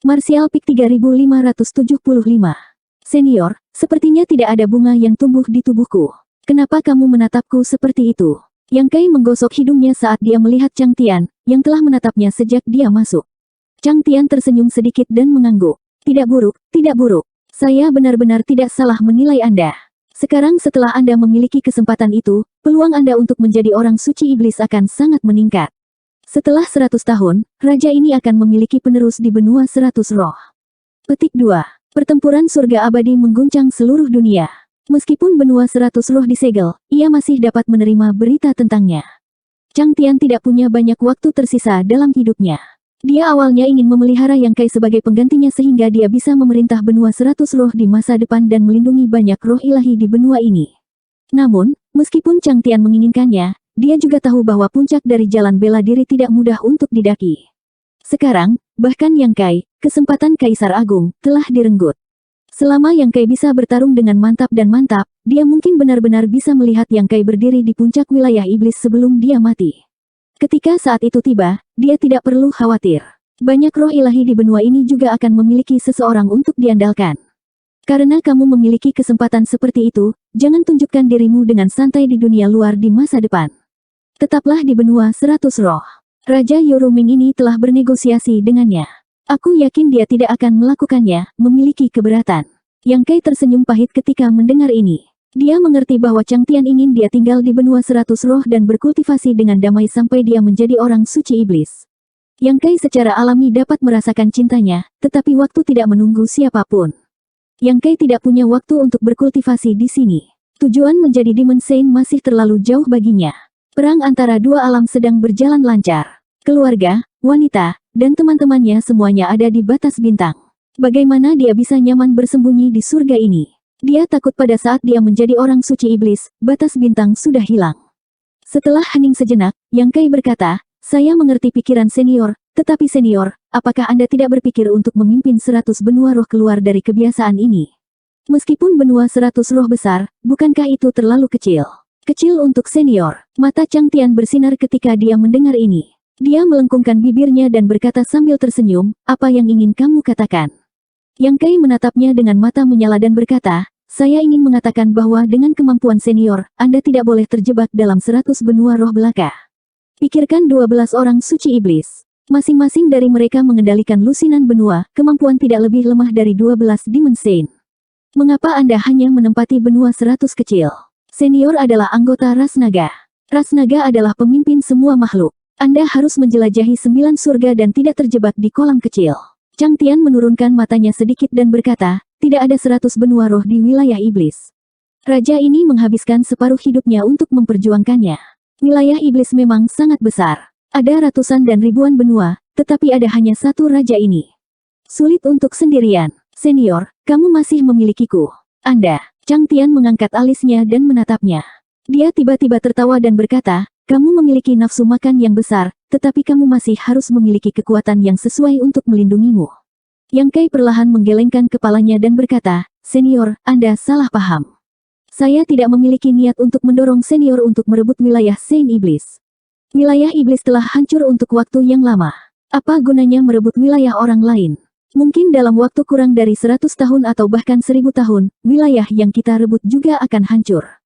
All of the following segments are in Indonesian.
Martial Peak 3575. Senior, sepertinya tidak ada bunga yang tumbuh di tubuhku. Kenapa kamu menatapku seperti itu? Yang Kai menggosok hidungnya saat dia melihat Chang Tian, yang telah menatapnya sejak dia masuk. Chang Tian tersenyum sedikit dan mengangguk. Tidak buruk, tidak buruk. Saya benar-benar tidak salah menilai Anda. Sekarang setelah Anda memiliki kesempatan itu, peluang Anda untuk menjadi orang suci iblis akan sangat meningkat. Setelah 100 tahun, raja ini akan memiliki penerus di benua 100 roh. Petik 2. Pertempuran surga abadi mengguncang seluruh dunia. Meskipun benua 100 roh disegel, ia masih dapat menerima berita tentangnya. Chang Tian tidak punya banyak waktu tersisa dalam hidupnya. Dia awalnya ingin memelihara Yang Kai sebagai penggantinya sehingga dia bisa memerintah benua 100 roh di masa depan dan melindungi banyak roh ilahi di benua ini. Namun, meskipun Chang Tian menginginkannya, dia juga tahu bahwa puncak dari jalan bela diri tidak mudah untuk didaki. Sekarang, bahkan Yang Kai, kesempatan Kaisar Agung, telah direnggut. Selama Yang Kai bisa bertarung dengan mantap dan mantap, dia mungkin benar-benar bisa melihat Yang Kai berdiri di puncak wilayah iblis sebelum dia mati. Ketika saat itu tiba, dia tidak perlu khawatir. Banyak roh ilahi di benua ini juga akan memiliki seseorang untuk diandalkan. Karena kamu memiliki kesempatan seperti itu, jangan tunjukkan dirimu dengan santai di dunia luar di masa depan. Tetaplah di benua 100 roh. Raja Yoruming ini telah bernegosiasi dengannya. Aku yakin dia tidak akan melakukannya, memiliki keberatan. Yang Kai tersenyum pahit ketika mendengar ini. Dia mengerti bahwa Chang Tian ingin dia tinggal di benua 100 roh dan berkultivasi dengan damai sampai dia menjadi orang suci iblis. Yang Kai secara alami dapat merasakan cintanya, tetapi waktu tidak menunggu siapapun. Yang Kai tidak punya waktu untuk berkultivasi di sini. Tujuan menjadi Demon Saint masih terlalu jauh baginya. Perang antara dua alam sedang berjalan lancar. Keluarga, wanita, dan teman-temannya semuanya ada di batas bintang. Bagaimana dia bisa nyaman bersembunyi di surga ini? Dia takut pada saat dia menjadi orang suci iblis, batas bintang sudah hilang. Setelah hening sejenak, Yang Kai berkata, saya mengerti pikiran senior, tetapi senior, apakah Anda tidak berpikir untuk memimpin 100 benua roh keluar dari kebiasaan ini? Meskipun benua 100 roh besar, bukankah itu terlalu kecil? Kecil untuk senior. Mata Chang Tian bersinar ketika dia mendengar ini. Dia melengkungkan bibirnya dan berkata sambil tersenyum, apa yang ingin kamu katakan? Yang Kai menatapnya dengan mata menyala dan berkata, saya ingin mengatakan bahwa dengan kemampuan senior, Anda tidak boleh terjebak dalam 100 benua roh belaka. Pikirkan 12 orang suci iblis. Masing-masing dari mereka mengendalikan lusinan benua, kemampuan tidak lebih lemah dari 12 Demon Saint. Mengapa Anda hanya menempati benua 100 kecil? Senior adalah anggota ras naga. Ras naga adalah pemimpin semua makhluk. Anda harus menjelajahi 9 surga dan tidak terjebak di kolam kecil. Chang Tian menurunkan matanya sedikit dan berkata, tidak ada 100 benua roh di wilayah iblis. Raja ini menghabiskan separuh hidupnya untuk memperjuangkannya. Wilayah iblis memang sangat besar. Ada ratusan dan ribuan benua, tetapi ada hanya satu raja ini. Sulit untuk sendirian. Senior, kamu masih memilikiku. Anda. Chang Tian mengangkat alisnya dan menatapnya. Dia tiba-tiba tertawa dan berkata, kamu memiliki nafsu makan yang besar, tetapi kamu masih harus memiliki kekuatan yang sesuai untuk melindungimu. Yang Kai perlahan menggelengkan kepalanya dan berkata, senior, Anda salah paham. Saya tidak memiliki niat untuk mendorong senior untuk merebut wilayah Saint Iblis. Wilayah iblis telah hancur untuk waktu yang lama. Apa gunanya merebut wilayah orang lain? Mungkin dalam waktu kurang dari 100 tahun atau bahkan 1000 tahun, wilayah yang kita rebut juga akan hancur.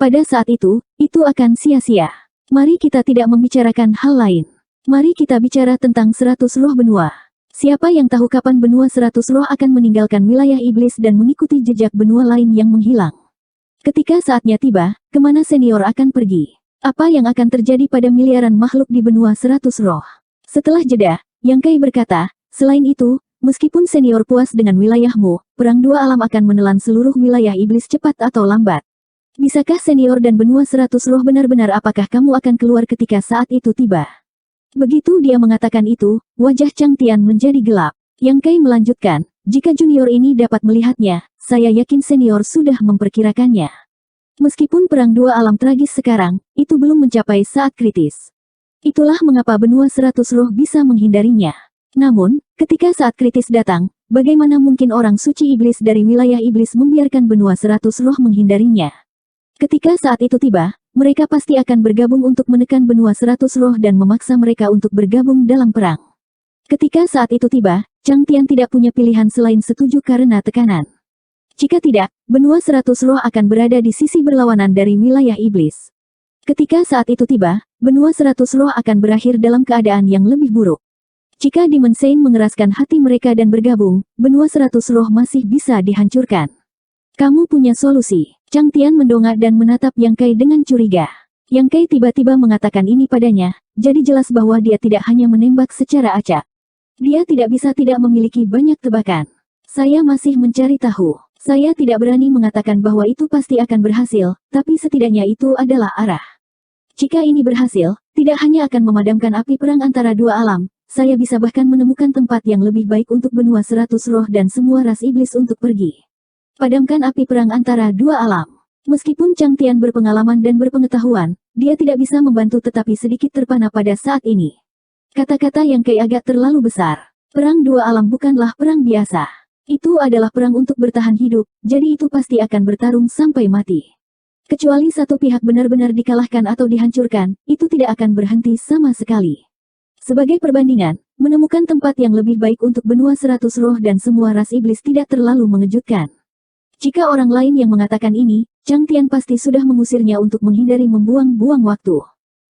Pada saat itu akan sia-sia. Mari kita tidak membicarakan hal lain. Mari kita bicara tentang 100 roh benua. Siapa yang tahu kapan benua 100 roh akan meninggalkan wilayah iblis dan mengikuti jejak benua lain yang menghilang. Ketika saatnya tiba, kemana senior akan pergi? Apa yang akan terjadi pada miliaran makhluk di benua 100 roh? Setelah jeda, Yang Kai berkata, selain itu, meskipun senior puas dengan wilayahmu, perang dua alam akan menelan seluruh wilayah iblis cepat atau lambat. Bisakah senior dan benua 100 roh benar-benar apakah kamu akan keluar ketika saat itu tiba? Begitu dia mengatakan itu, wajah Chang Tian menjadi gelap. Yang Kai melanjutkan, jika junior ini dapat melihatnya, saya yakin senior sudah memperkirakannya. Meskipun perang dua alam tragis sekarang, itu belum mencapai saat kritis. Itulah mengapa benua 100 roh bisa menghindarinya. Namun, ketika saat kritis datang, bagaimana mungkin orang suci iblis dari wilayah iblis membiarkan benua 100 roh menghindarinya? Ketika saat itu tiba, mereka pasti akan bergabung untuk menekan benua 100 roh dan memaksa mereka untuk bergabung dalam perang. Ketika saat itu tiba, Chang Tian tidak punya pilihan selain setuju karena tekanan. Jika tidak, benua 100 roh akan berada di sisi berlawanan dari wilayah iblis. Ketika saat itu tiba, benua 100 roh akan berakhir dalam keadaan yang lebih buruk. Jika Demon Saint mengeraskan hati mereka dan bergabung, benua 100 roh masih bisa dihancurkan. Kamu punya solusi. Chang Tian mendongak dan menatap Yang Kai dengan curiga. Yang Kai tiba-tiba mengatakan ini padanya, jadi jelas bahwa dia tidak hanya menembak secara acak. Dia tidak bisa tidak memiliki banyak tebakan. Saya masih mencari tahu. Saya tidak berani mengatakan bahwa itu pasti akan berhasil, tapi setidaknya itu adalah arah. Jika ini berhasil, tidak hanya akan memadamkan api perang antara dua alam, saya bisa bahkan menemukan tempat yang lebih baik untuk benua 100 roh dan semua ras iblis untuk pergi. Padamkan api perang antara dua alam. Meskipun Chang Tian berpengalaman dan berpengetahuan, dia tidak bisa membantu tetapi sedikit terpana pada saat ini. Kata-kata Yang Kai agak terlalu besar. Perang dua alam bukanlah perang biasa. Itu adalah perang untuk bertahan hidup, jadi itu pasti akan bertarung sampai mati. Kecuali satu pihak benar-benar dikalahkan atau dihancurkan, itu tidak akan berhenti sama sekali. Sebagai perbandingan, menemukan tempat yang lebih baik untuk benua 100 roh dan semua ras iblis tidak terlalu mengejutkan. Jika orang lain yang mengatakan ini, Chang Tian pasti sudah mengusirnya untuk menghindari membuang-buang waktu.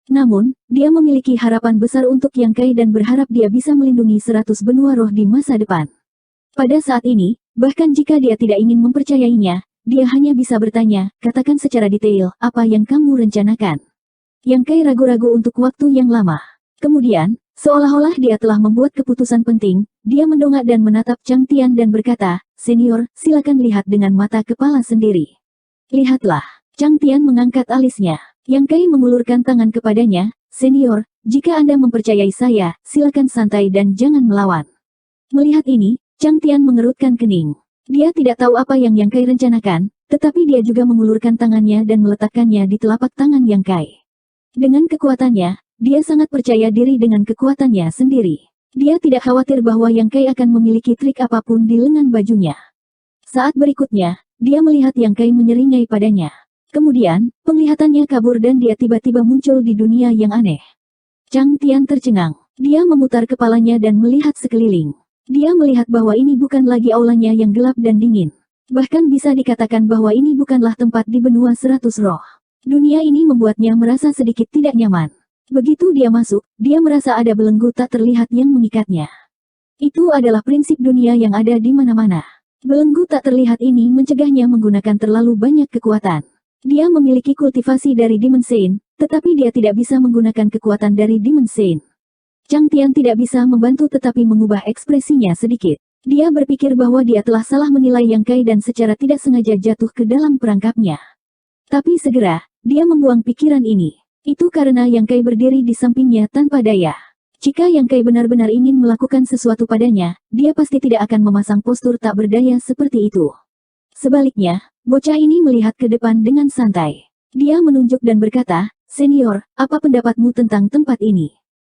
Namun, dia memiliki harapan besar untuk Yang Kai dan berharap dia bisa melindungi 100 benua roh di masa depan. Pada saat ini, bahkan jika dia tidak ingin mempercayainya, dia hanya bisa bertanya, katakan secara detail, apa yang kamu rencanakan? Yang Kai ragu-ragu untuk waktu yang lama. Kemudian, seolah-olah dia telah membuat keputusan penting, dia mendongak dan menatap Chang Tian dan berkata, Senior, silakan lihat dengan mata kepala sendiri. Lihatlah. Chang Tian mengangkat alisnya. Yang Kai mengulurkan tangan kepadanya, Senior, jika Anda mempercayai saya, silakan santai dan jangan melawan. Melihat ini, Chang Tian mengerutkan kening. Dia tidak tahu apa yang Kai rencanakan, tetapi dia juga mengulurkan tangannya dan meletakkannya di telapak tangan Yang Kai. Dengan kekuatannya, dia sangat percaya diri dengan kekuatannya sendiri. Dia tidak khawatir bahwa Yang Kai akan memiliki trik apapun di lengan bajunya. Saat berikutnya, dia melihat Yang Kai menyeringai padanya. Kemudian, penglihatannya kabur dan dia tiba-tiba muncul di dunia yang aneh. Chang Tian tercengang. Dia memutar kepalanya dan melihat sekeliling. Dia melihat bahwa ini bukan lagi aulanya yang gelap dan dingin. Bahkan bisa dikatakan bahwa ini bukanlah tempat di benua 100 roh. Dunia ini membuatnya merasa sedikit tidak nyaman. Begitu dia masuk, dia merasa ada belenggu tak terlihat yang mengikatnya. Itu adalah prinsip dunia yang ada di mana-mana. Belenggu tak terlihat ini mencegahnya menggunakan terlalu banyak kekuatan. Dia memiliki kultivasi dari Demon Saint, tetapi dia tidak bisa menggunakan kekuatan dari Demon Saint. Chang Tian tidak bisa membantu tetapi mengubah ekspresinya sedikit. Dia berpikir bahwa dia telah salah menilai Yang Kai dan secara tidak sengaja jatuh ke dalam perangkapnya. Tapi segera, dia membuang pikiran ini. Itu karena Yang Kai berdiri di sampingnya tanpa daya. Jika Yang Kai benar-benar ingin melakukan sesuatu padanya, dia pasti tidak akan memasang postur tak berdaya seperti itu. Sebaliknya, bocah ini melihat ke depan dengan santai. Dia menunjuk dan berkata, Senior, apa pendapatmu tentang tempat ini?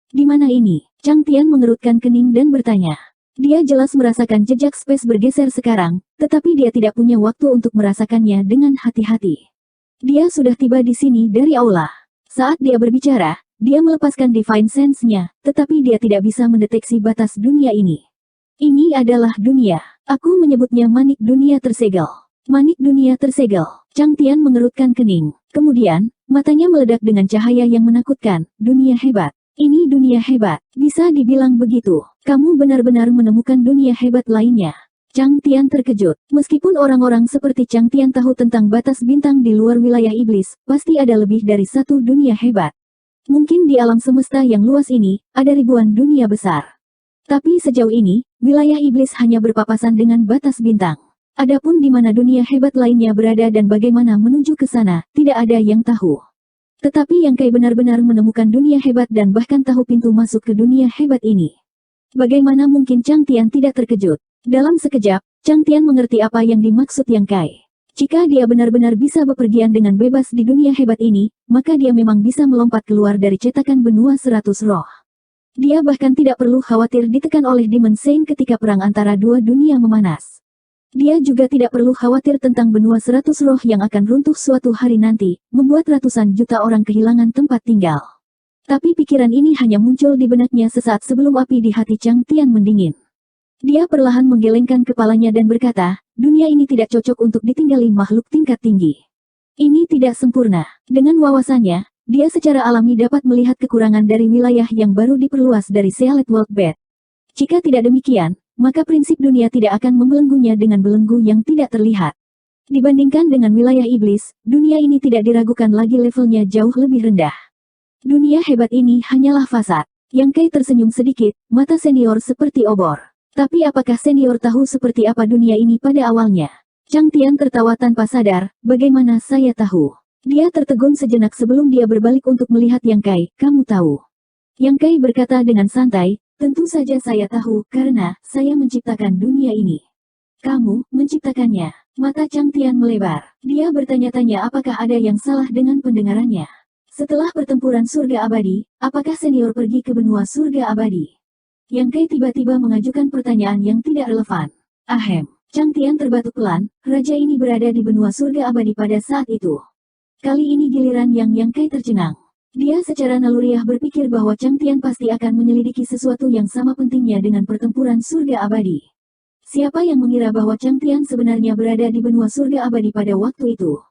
Di mana ini? Chang Tian mengerutkan kening dan bertanya. Dia jelas merasakan jejak space bergeser sekarang, tetapi dia tidak punya waktu untuk merasakannya dengan hati-hati. Dia sudah tiba di sini dari aula. Saat dia berbicara, dia melepaskan Divine Sense-nya, tetapi dia tidak bisa mendeteksi batas dunia ini. Ini adalah dunia. Aku menyebutnya manik dunia tersegel. Manik dunia tersegel. Chang Tian mengerutkan kening. Kemudian, matanya meledak dengan cahaya yang menakutkan. Dunia hebat. Ini dunia hebat. Bisa dibilang begitu. Kamu benar-benar menemukan dunia hebat lainnya. Chang Tian terkejut. Meskipun orang-orang seperti Chang Tian tahu tentang batas bintang di luar wilayah iblis, pasti ada lebih dari satu dunia hebat. Mungkin di alam semesta yang luas ini, ada ribuan dunia besar. Tapi sejauh ini, wilayah iblis hanya berpapasan dengan batas bintang. Adapun di mana dunia hebat lainnya berada dan bagaimana menuju ke sana, tidak ada yang tahu. Tetapi Yang Kai benar-benar menemukan dunia hebat dan bahkan tahu pintu masuk ke dunia hebat ini. Bagaimana mungkin Chang Tian tidak terkejut? Dalam sekejap, Chang Tian mengerti apa yang dimaksud Yang Kai. Jika dia benar-benar bisa bepergian dengan bebas di dunia hebat ini, maka dia memang bisa melompat keluar dari cetakan benua 100 roh. Dia bahkan tidak perlu khawatir ditekan oleh Demon Saint ketika perang antara dua dunia memanas. Dia juga tidak perlu khawatir tentang benua 100 roh yang akan runtuh suatu hari nanti, membuat ratusan juta orang kehilangan tempat tinggal. Tapi pikiran ini hanya muncul di benaknya sesaat sebelum api di hati Chang Tian mendingin. Dia perlahan menggelengkan kepalanya dan berkata, dunia ini tidak cocok untuk ditinggali makhluk tingkat tinggi. Ini tidak sempurna. Dengan wawasannya, dia secara alami dapat melihat kekurangan dari wilayah yang baru diperluas dari Sealet World Bed. Jika tidak demikian, maka prinsip dunia tidak akan membelenggunya dengan belenggu yang tidak terlihat. Dibandingkan dengan wilayah iblis, dunia ini tidak diragukan lagi levelnya jauh lebih rendah. Dunia hebat ini hanyalah fasad. Yang Kai tersenyum sedikit, mata senior seperti obor. Tapi apakah senior tahu seperti apa dunia ini pada awalnya? Chang Tian tertawa tanpa sadar, bagaimana saya tahu? Dia tertegun sejenak sebelum dia berbalik untuk melihat Yang Kai, kamu tahu. Yang Kai berkata dengan santai, tentu saja saya tahu, karena saya menciptakan dunia ini. Kamu menciptakannya. Mata Chang Tian melebar. Dia bertanya-tanya apakah ada yang salah dengan pendengarannya. Setelah pertempuran surga abadi, apakah senior pergi ke benua surga abadi? Yang Kai tiba-tiba mengajukan pertanyaan yang tidak relevan. Ahem, Chang Tian terbatuk pelan, raja ini berada di benua surga abadi pada saat itu. Kali ini giliran Yang Kai tercengang. Dia secara naluriah berpikir bahwa Chang Tian pasti akan menyelidiki sesuatu yang sama pentingnya dengan pertempuran surga abadi. Siapa yang mengira bahwa Chang Tian sebenarnya berada di benua surga abadi pada waktu itu?